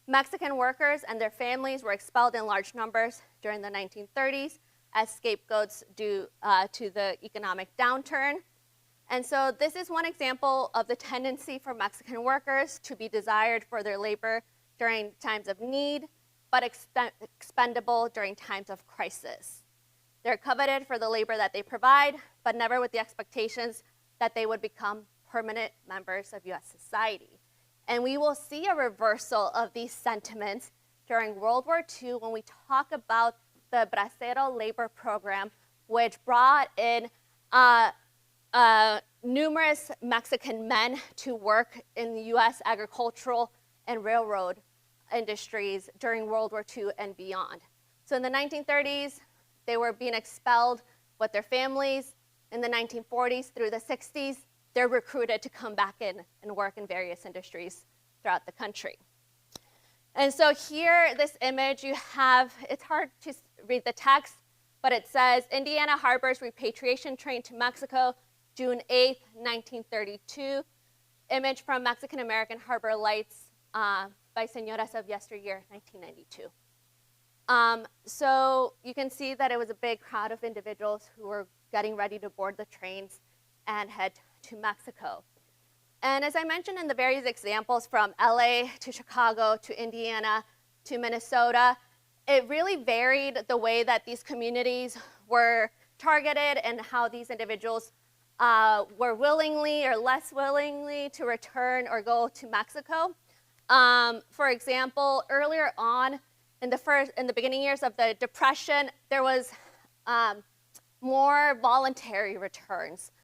Mexican workers and their families were expelled in large numbers during the 1930s as scapegoats due to the economic downturn. And so this is one example of the tendency for Mexican workers to be desired for their labor during times of need, but expendable during times of crisis. They're coveted for the labor that they provide, but never with the expectations that they would become permanent members of US society. And we will see a reversal of these sentiments during World War II when we talk about the Bracero labor program, which brought in numerous Mexican men to work in the US agricultural and railroad industries during World War II and beyond. So in the 1930s, they were being expelled with their families. In the 1940s through the 60s, they're recruited to come back in and work in various industries throughout the country. And so here, this image you have, it's hard to read the text, but it says, Indiana harbors repatriation train to Mexico, June 8th, 1932. Image from Mexican American Harbor Lights by Señoras of Yesteryear, 1992. So you can see that it was a big crowd of individuals who were getting ready to board the trains and head to Mexico. And as I mentioned in the various examples from LA to Chicago to Indiana to Minnesota, it really varied the way that these communities were targeted and how these individuals were willingly or less willingly to return or go to Mexico. For example, earlier on in the beginning years of the Depression, there was more voluntary returns.